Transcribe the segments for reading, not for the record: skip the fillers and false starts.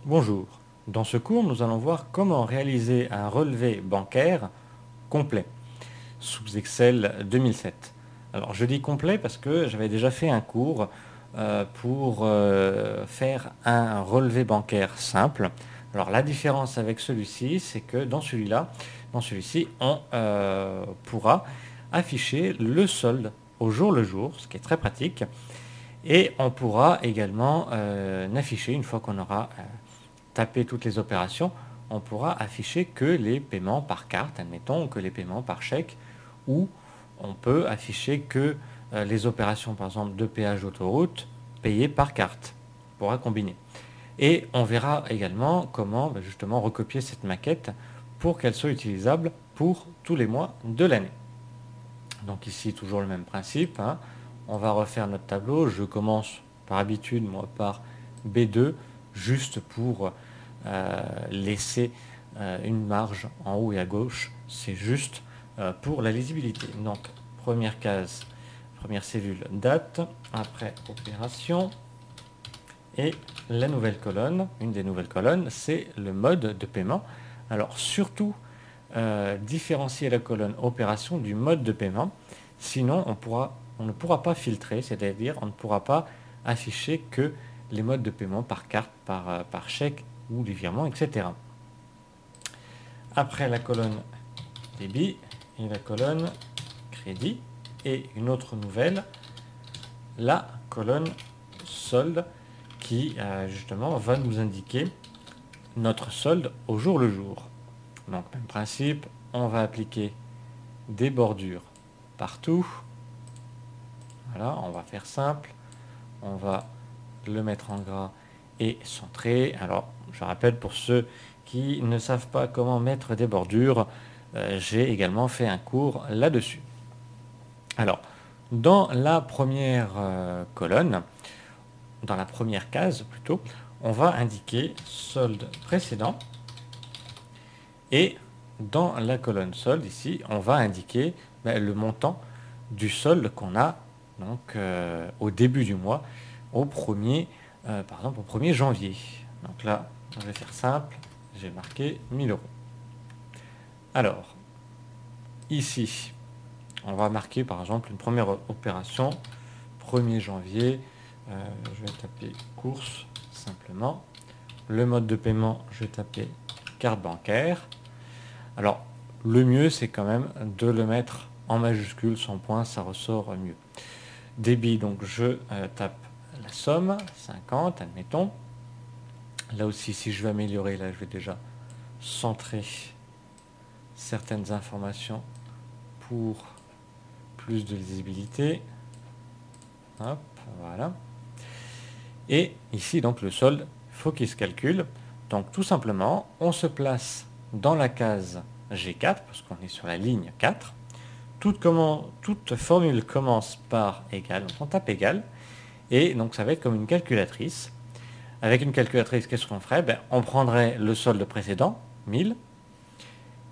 Bonjour, dans ce cours nous allons voir comment réaliser un relevé bancaire complet sous Excel 2007. Alors je dis complet parce que j'avais déjà fait un cours pour faire un relevé bancaire simple. Alors la différence avec celui-ci, c'est que dans celui-ci, on pourra afficher le solde au jour le jour, ce qui est très pratique. Et on pourra également afficher, une fois qu'on aura tapé toutes les opérations, on pourra afficher que les paiements par carte, admettons, ou que les paiements par chèque, ou on peut afficher que les opérations, par exemple, de péage d'autoroute payées par carte. On pourra combiner. Et on verra également comment justement recopier cette maquette pour qu'elle soit utilisable pour tous les mois de l'année. Donc ici, toujours le même principe, hein. On va refaire notre tableau. Je commence par habitude, moi, par B2, juste pour laisser une marge en haut et à gauche. C'est juste pour la lisibilité. Donc, première case, première cellule, date, après opération. Et la nouvelle colonne, une des nouvelles colonnes, c'est le mode de paiement. Alors, surtout, différencier la colonne opération du mode de paiement. Sinon, on ne pourra pas filtrer, c'est-à-dire on ne pourra pas afficher que les modes de paiement par carte, par chèque ou les virements, etc. Après la colonne débit et la colonne crédit et une autre nouvelle, la colonne solde qui justement va nous indiquer notre solde au jour le jour. Donc même principe, on va appliquer des bordures partout. Voilà, on va faire simple. On va le mettre en gras et centré. Alors, je rappelle pour ceux qui ne savent pas comment mettre des bordures, j'ai également fait un cours là-dessus. Alors, dans la première colonne, dans la première case plutôt, on va indiquer solde précédent. Et dans la colonne solde, ici, on va indiquer le montant du solde qu'on a donc, au début du mois, par exemple au 1er janvier. Donc là, je vais faire simple, j'ai marqué 1000 euros. Alors, ici, on va marquer par exemple une première opération, 1er janvier, je vais taper course simplement. Le mode de paiement, je vais taper carte bancaire. Alors, le mieux, c'est quand même de le mettre en majuscule, sans point, ça ressort mieux. Débit, donc je tape la somme, 50, admettons. Là aussi, si je veux améliorer, là, je vais déjà centrer certaines informations pour plus de lisibilité. Hop, voilà. Et ici, donc, le solde, il faut qu'il se calcule. Donc, tout simplement, on se place dans la case G4, parce qu'on est sur la ligne 4. Toute formule commence par égal, donc on tape égal, et donc ça va être comme une calculatrice. Avec une calculatrice, qu'est-ce qu'on ferait? On prendrait le solde précédent, 1000,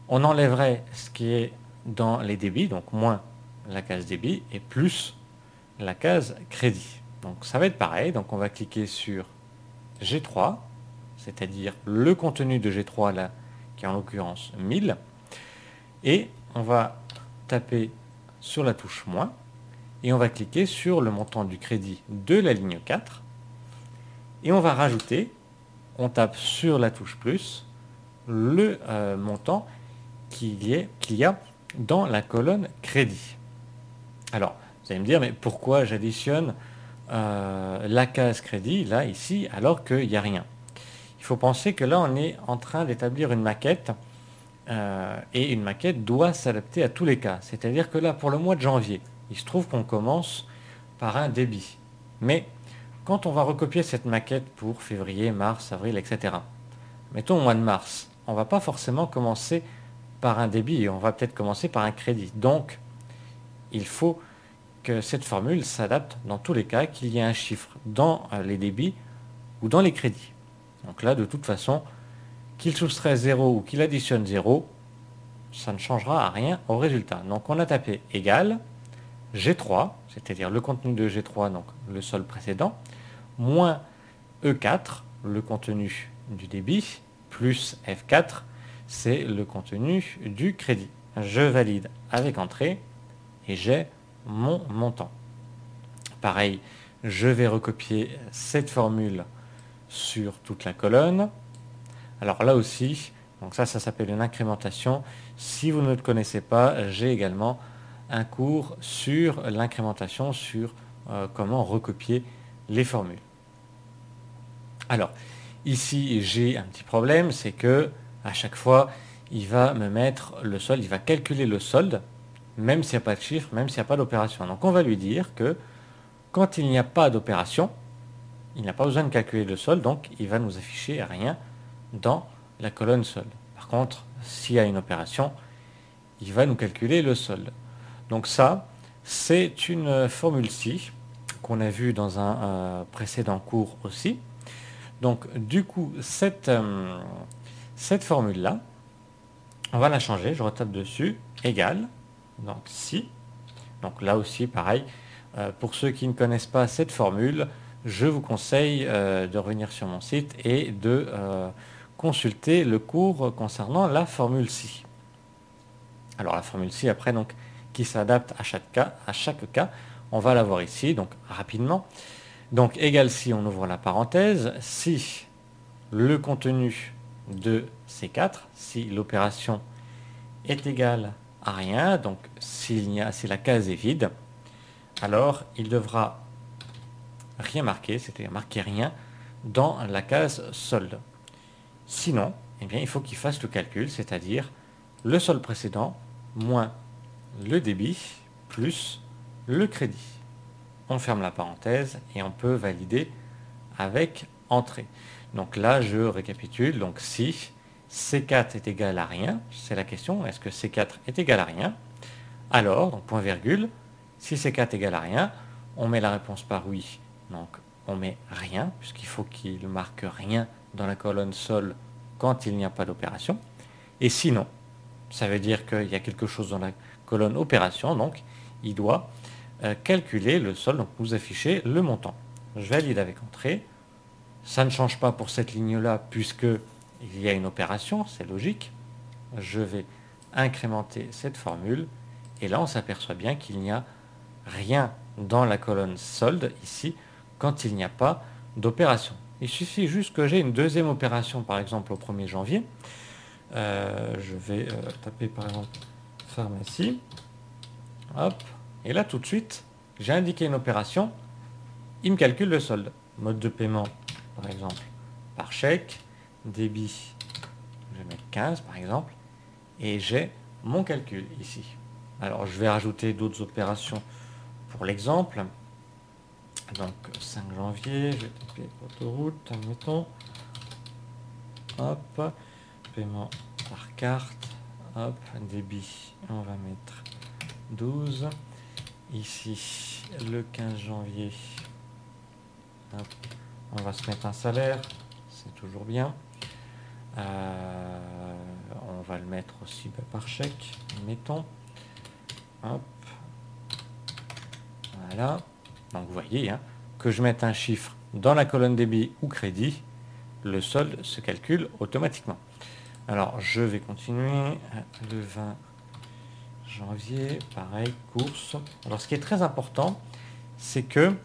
on enlèverait ce qui est dans les débits, donc moins la case débit, et plus la case crédit. Donc ça va être pareil, donc on va cliquer sur G3, c'est-à-dire le contenu de G3 là, qui est en l'occurrence 1000, et on va taper sur la touche moins, et on va cliquer sur le montant du crédit de la ligne 4, et on va rajouter, on tape sur la touche plus, le montant qu'il y a dans la colonne crédit. Alors, vous allez me dire, mais pourquoi j'additionne la case crédit, là, ici, alors qu'il n'y a rien? Il faut penser que là, on est en train d'établir une maquette, et une maquette doit s'adapter à tous les cas. C'est-à-dire que là, pour le mois de janvier, il se trouve qu'on commence par un débit. Mais quand on va recopier cette maquette pour février, mars, avril, etc., mettons au mois de mars, on ne va pas forcément commencer par un débit, on va peut-être commencer par un crédit. Donc, il faut que cette formule s'adapte dans tous les cas, qu'il y ait un chiffre dans les débits ou dans les crédits. Donc là, de toute façon, qu'il soustrait 0 ou qu'il additionne 0, ça ne changera à rien au résultat. Donc on a tapé égal G3, c'est-à-dire le contenu de G3, donc le solde précédent, moins E4, le contenu du débit, plus F4, c'est le contenu du crédit. Je valide avec entrée et j'ai mon montant. Pareil, je vais recopier cette formule sur toute la colonne. Alors là aussi, donc ça s'appelle une incrémentation. Si vous ne le connaissez pas, j'ai également un cours sur l'incrémentation, sur comment recopier les formules. Alors, ici, j'ai un petit problème, c'est que à chaque fois, il va me mettre le solde, il va calculer le solde, même s'il n'y a pas de chiffre, même s'il n'y a pas d'opération. Donc on va lui dire que quand il n'y a pas d'opération, il n'a pas besoin de calculer le solde, donc il va nous afficher rien dans la colonne solde. Par contre, s'il y a une opération, il va nous calculer le solde. Donc ça, c'est une formule-ci qu'on a vue dans un précédent cours aussi. Donc du coup, cette formule-là, on va la changer, je retape dessus, égale, donc si, donc là aussi pareil, pour ceux qui ne connaissent pas cette formule, je vous conseille de revenir sur mon site et de consulter le cours concernant la formule si. Alors la formule si après, donc, qui s'adapte à chaque cas, on va la voir ici, donc rapidement. Donc égal si, on ouvre la parenthèse, si le contenu de C4, si l'opération est égale à rien, donc si la case est vide, alors il devra rien marquer, c'est-à-dire marquer rien dans la case solde. Sinon, eh bien, il faut qu'il fasse le calcul, c'est-à-dire le solde précédent moins le débit plus le crédit. On ferme la parenthèse et on peut valider avec entrée. Donc là, je récapitule. Donc si C4 est égal à rien, c'est la question, est-ce que C4 est égal à rien? Alors, donc point virgule, si C4 est égal à rien, on met la réponse par oui. Donc on met rien, puisqu'il faut qu'il marque rien dans la colonne sol quand il n'y a pas d'opération. Et sinon, ça veut dire qu'il y a quelque chose dans la colonne opération, donc il doit calculer le solde, donc nous afficher le montant. Je valide avec entrée. Ça ne change pas pour cette ligne-là, puisque il y a une opération, c'est logique. Je vais incrémenter cette formule, et là on s'aperçoit bien qu'il n'y a rien dans la colonne solde ici, quand il n'y a pas d'opération. Il suffit juste que j'ai une deuxième opération, par exemple au 1er janvier. Je vais taper par exemple pharmacie. Hop. Et là tout de suite, j'ai indiqué une opération. Il me calcule le solde. Mode de paiement, par exemple, par chèque. Débit, je vais mettre 15 par exemple. Et j'ai mon calcul ici. Alors je vais rajouter d'autres opérations pour l'exemple. Donc 5 janvier, je vais taper autoroute, admettons. Hop, paiement par carte. Hop, débit, on va mettre 12. Ici, le 15 janvier, hop, on va se mettre un salaire, c'est toujours bien. On va le mettre aussi par chèque, mettons. Hop, voilà. Donc vous voyez, hein, que je mette un chiffre dans la colonne débit ou crédit, le solde se calcule automatiquement. Alors je vais continuer. Le 20 janvier, pareil, course. Alors ce qui est très important, c'est que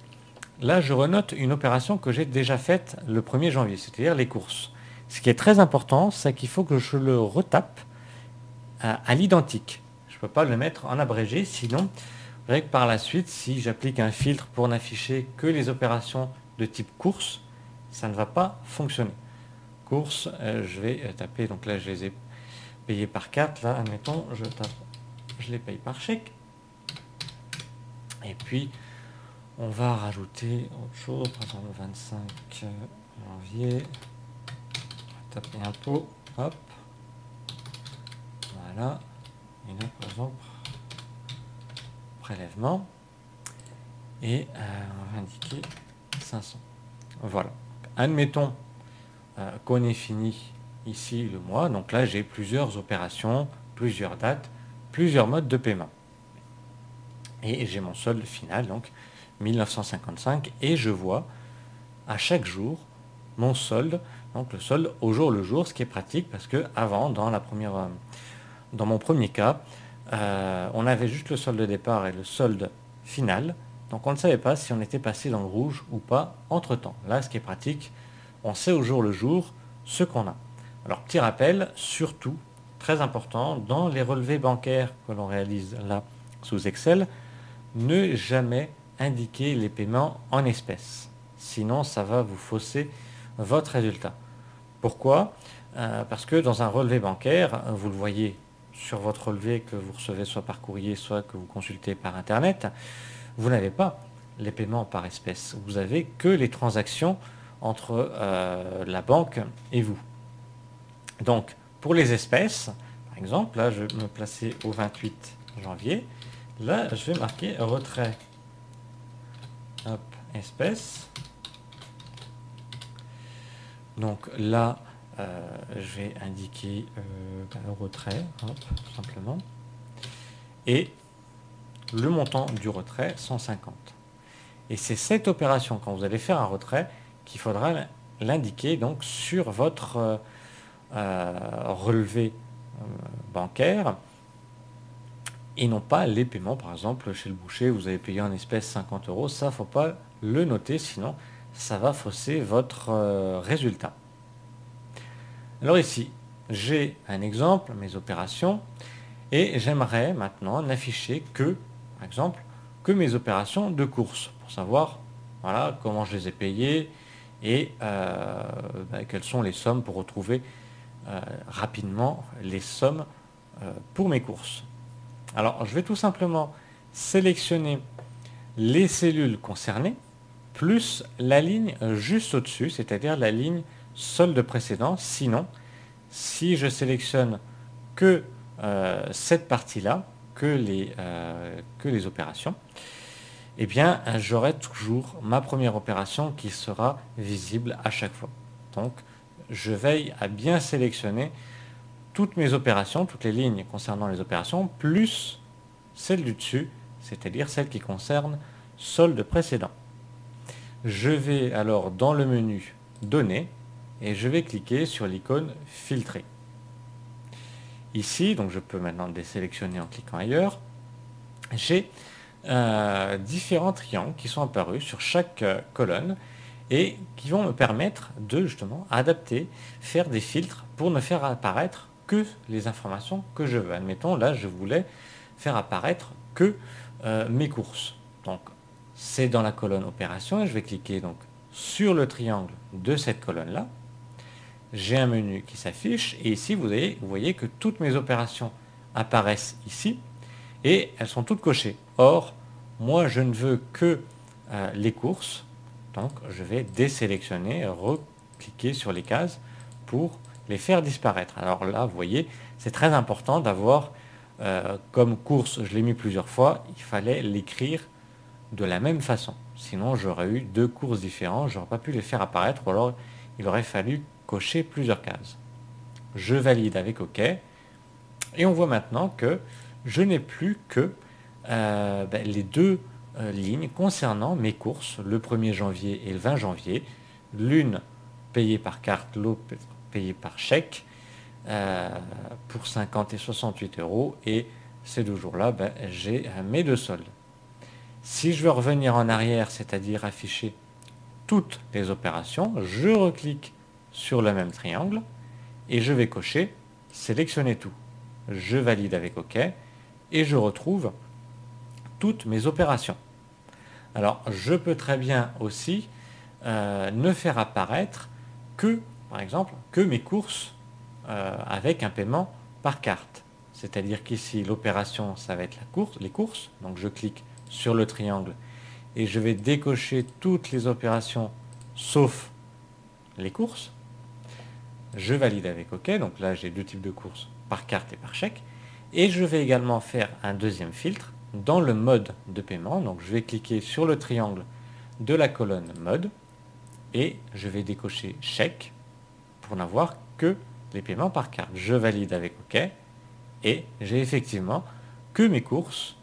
là je renote une opération que j'ai déjà faite le 1er janvier, c'est-à-dire les courses. Ce qui est très important, c'est qu'il faut que je le retape à l'identique. Je ne peux pas le mettre en abrégé, sinon par la suite, si j'applique un filtre pour n'afficher que les opérations de type course, ça ne va pas fonctionner. Course, je vais taper, donc là je les ai payés par carte, là admettons, je les paye par chèque. Et puis on va rajouter autre chose, par exemple le 25 janvier, on va taper impôt, hop, voilà, et là par exemple, prélèvement, et on va indiquer 500. Voilà. Admettons qu'on ait fini ici le mois, donc là j'ai plusieurs opérations, plusieurs dates, plusieurs modes de paiement. Et j'ai mon solde final, donc 1955, et je vois à chaque jour mon solde, donc le solde au jour le jour, ce qui est pratique parce que avant, dans mon premier cas, on avait juste le solde de départ et le solde final, donc on ne savait pas si on était passé dans le rouge ou pas entre temps. Là, ce qui est pratique, on sait au jour le jour ce qu'on a. Alors petit rappel, surtout, très important, dans les relevés bancaires que l'on réalise là sous Excel, ne jamais indiquer les paiements en espèces. Sinon, ça va vous fausser votre résultat. Pourquoi? Parce que dans un relevé bancaire, vous le voyez sur votre relevé que vous recevez soit par courrier, soit que vous consultez par Internet, vous n'avez pas les paiements par espèces. Vous avez que les transactions entre la banque et vous. Donc, pour les espèces, par exemple, là, je vais me placer au 28 janvier. Là, je vais marquer retrait. Hop, espèces. Donc là, je vais indiquer retrait, hop, tout simplement. Et le montant du retrait, 150. Et c'est cette opération, quand vous allez faire un retrait, qu'il faudra l'indiquer donc sur votre relevé bancaire et non pas les paiements. Par exemple, chez le boucher, vous avez payé en espèces 50 €. Ça, il ne faut pas le noter, sinon ça va fausser votre résultat. Alors ici, j'ai un exemple, mes opérations, et j'aimerais maintenant n'afficher que, par exemple, que mes opérations de course, pour savoir voilà, comment je les ai payées et quelles sont les sommes pour retrouver rapidement les sommes pour mes courses. Alors, je vais tout simplement sélectionner les cellules concernées, plus la ligne juste au-dessus, c'est-à-dire la ligne solde précédent. Sinon, si je sélectionne que cette partie-là, que les opérations, eh bien, j'aurai toujours ma première opération qui sera visible à chaque fois. Donc, je veille à bien sélectionner toutes mes opérations, toutes les lignes concernant les opérations, plus celle du dessus, c'est-à-dire celle qui concerne solde précédent. Je vais alors dans le menu Données et je vais cliquer sur l'icône Filtrer. Ici, donc je peux maintenant désélectionner en cliquant ailleurs, j'ai différents triangles qui sont apparus sur chaque colonne et qui vont me permettre de justement adapter, faire des filtres pour ne faire apparaître que les informations que je veux. Admettons, là, je voulais faire apparaître que mes courses. Donc, c'est dans la colonne opération et je vais cliquer donc sur le triangle de cette colonne-là. J'ai un menu qui s'affiche et ici, vous voyez que toutes mes opérations apparaissent ici et elles sont toutes cochées. Or, moi, je ne veux que les courses. Donc, je vais désélectionner, recliquer sur les cases pour les faire disparaître. Alors là, vous voyez, c'est très important d'avoir comme course, je l'ai mis plusieurs fois, il fallait l'écrire de la même façon. Sinon, j'aurais eu deux courses différentes, je n'aurais pas pu les faire apparaître, ou alors il aurait fallu cocher plusieurs cases. Je valide avec OK, et on voit maintenant que je n'ai plus que les deux lignes concernant mes courses, le 1er janvier et le 20 janvier, l'une payée par carte, l'autre payée par chèque, pour 50 et 68 €, et ces deux jours-là, j'ai mes deux soldes. Si je veux revenir en arrière, c'est-à-dire afficher toutes les opérations, je reclique sur le même triangle et je vais cocher sélectionner tout. Je valide avec OK et je retrouve toutes mes opérations. Alors, je peux très bien aussi ne faire apparaître que, par exemple, que mes courses avec un paiement par carte. C'est-à-dire qu'ici, l'opération, ça va être les courses. Donc, je clique sur le triangle et je vais décocher toutes les opérations sauf les courses. Je valide avec OK. Donc là, j'ai deux types de courses, par carte et par chèque. Et je vais également faire un deuxième filtre dans le mode de paiement. Donc, je vais cliquer sur le triangle de la colonne mode et je vais décocher chèque pour n'avoir que les paiements par carte. Je valide avec OK et j'ai effectivement que mes courses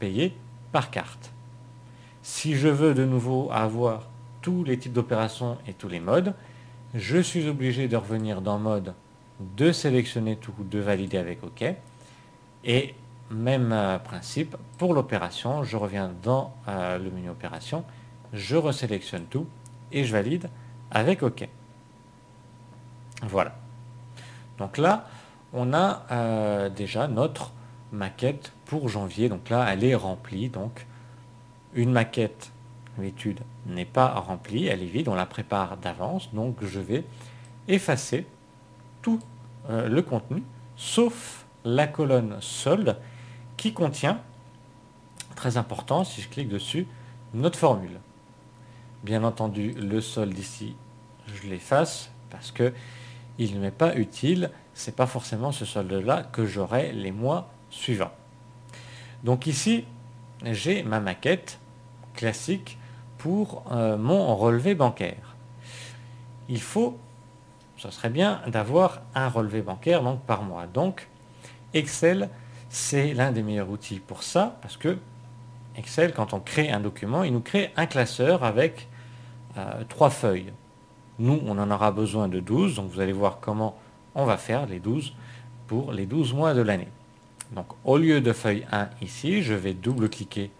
payées par carte. Si je veux de nouveau avoir tous les types d'opérations et tous les modes, Je suis obligé de revenir dans mode, de sélectionner tout, de valider avec OK. Et même principe, pour l'opération, je reviens dans le menu opération, je resélectionne tout et je valide avec OK. Voilà. Donc là, on a déjà notre maquette pour janvier. Donc là, elle est remplie. Donc une maquette, d'habitude, n'est pas remplie, elle est vide, on la prépare d'avance. Donc je vais effacer tout le contenu, sauf la colonne solde qui contient, très important, si je clique dessus, notre formule. Bien entendu, le solde ici, je l'efface parce que il ne m'est pas utile. C'est pas forcément ce solde-là que j'aurai les mois suivants. Donc ici, j'ai ma maquette classique pour mon relevé bancaire. Il faut, ça serait bien d'avoir un relevé bancaire donc par mois. Donc Excel, c'est l'un des meilleurs outils pour ça, parce que Excel, quand on crée un document, il nous crée un classeur avec 3 feuilles. Nous, on en aura besoin de 12, donc vous allez voir comment on va faire les 12 pour les 12 mois de l'année. Donc au lieu de feuille 1 ici, je vais double-cliquer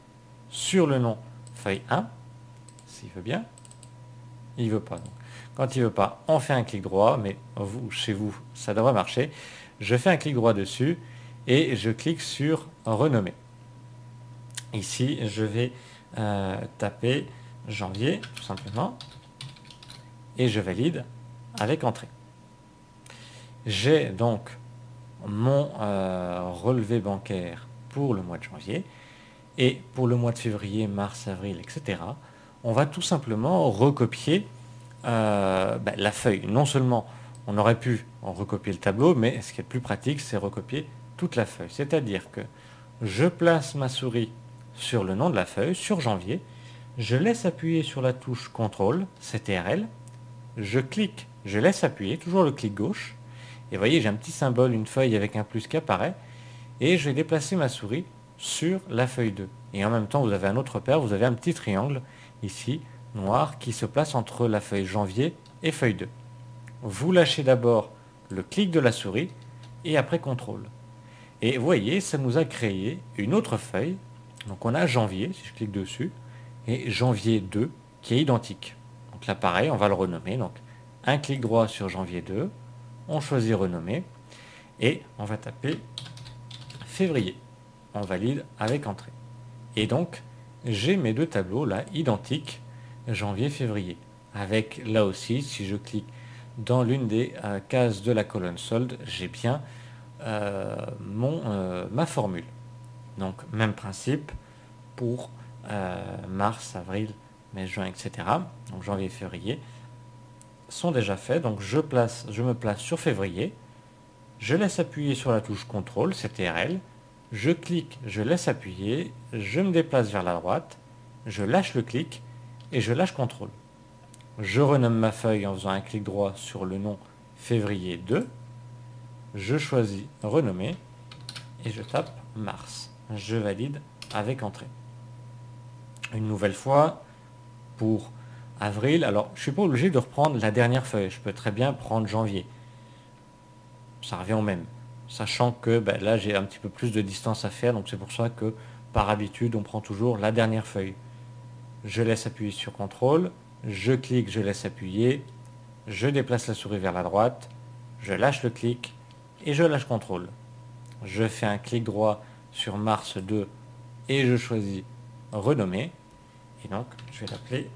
sur le nom feuille 1, s'il veut bien. Il ne veut pas. Donc. Quand il ne veut pas, on fait un clic droit, mais vous, chez vous, ça devrait marcher. Je fais un clic droit dessus et je clique sur renommer. Ici, je vais taper janvier, tout simplement, et je valide avec entrée. J'ai donc mon relevé bancaire pour le mois de janvier, et pour le mois de février, mars, avril, etc. On va tout simplement recopier la feuille. Non seulement on aurait pu en recopier le tableau, mais ce qui est le plus pratique, c'est recopier toute la feuille. C'est-à-dire que je place ma souris sur le nom de la feuille, sur janvier, je laisse appuyer sur la touche CTRL, CTRL, je clique, je laisse appuyer, toujours le clic gauche, et vous voyez, j'ai un petit symbole, une feuille avec un plus qui apparaît, et je vais déplacer ma souris sur la feuille 2. Et en même temps, vous avez un autre repère, vous avez un petit triangle, ici, noir, qui se place entre la feuille janvier et feuille 2. Vous lâchez d'abord le clic de la souris, et après CTRL. Et vous voyez, ça nous a créé une autre feuille. Donc on a janvier, si je clique dessus, et janvier 2, qui est identique. Donc là, pareil, on va le renommer. Donc un clic droit sur janvier 2, on choisit renommer, et on va taper février. On valide avec entrée. Et donc, j'ai mes deux tableaux là, identiques, janvier-février. Avec là aussi, si je clique dans l'une des cases de la colonne solde, j'ai bien ma formule. Donc, même principe pour mars, avril, mai, juin, etc. Donc, janvier et février sont déjà faits. Donc, je me place sur février. Je laisse appuyer sur la touche CTRL, CTRL. Je clique, je laisse appuyer. Je me déplace vers la droite. Je lâche le clic et je lâche CTRL. Je renomme ma feuille en faisant un clic droit sur le nom février 2. Je choisis renommer et je tape mars. Je valide avec entrée. Une nouvelle fois pour avril. Alors, je ne suis pas obligé de reprendre la dernière feuille. Je peux très bien prendre janvier. Ça revient au même. Sachant que là, j'ai un petit peu plus de distance à faire. Donc, c'est pour ça que, par habitude, on prend toujours la dernière feuille. Je laisse appuyer sur CTRL. Je clique, je laisse appuyer. Je déplace la souris vers la droite. Je lâche le clic et je lâche CTRL. Je fais un clic droit sur mars 2 et je choisis renommer. Et donc, je vais l'appeler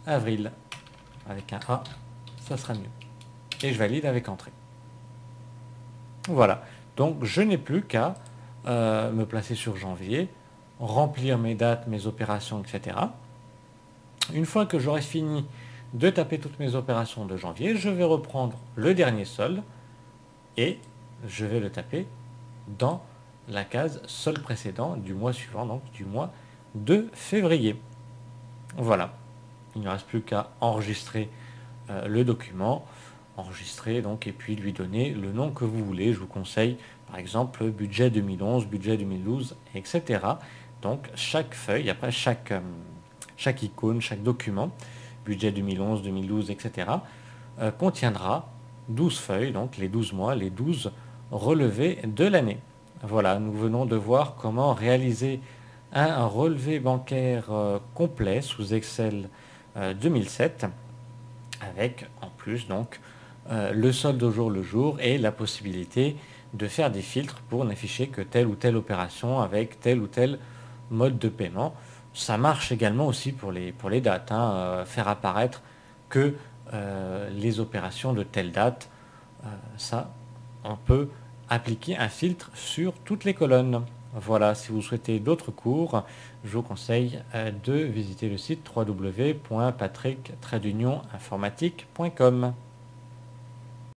avril. Avec un A, ça sera mieux. Et je valide avec entrée. Voilà. Donc, je n'ai plus qu'à me placer sur janvier, remplir mes dates, mes opérations, etc. Une fois que j'aurai fini de taper toutes mes opérations de janvier, je vais reprendre le dernier solde et je vais le taper dans la case solde précédent du mois suivant, donc du mois de février. Voilà. Il ne reste plus qu'à enregistrer le document, enregistrer donc et puis lui donner le nom que vous voulez. Je vous conseille par exemple budget 2011, budget 2012, etc. Donc chaque feuille, après chaque icône, chaque document, budget 2011, 2012, etc. contiendra 12 feuilles, donc les 12 mois, les 12 relevés de l'année. Voilà, nous venons de voir comment réaliser un relevé bancaire complet sous Excel 2007, avec en plus donc le solde au jour le jour et la possibilité de faire des filtres pour n'afficher que telle ou telle opération avec tel ou tel mode de paiement. Ça marche également aussi pour les dates, faire apparaître que les opérations de telle date, ça, on peut appliquer un filtre sur toutes les colonnes. Voilà, si vous souhaitez d'autres cours, je vous conseille de visiter le site www.patrick-informatique.com.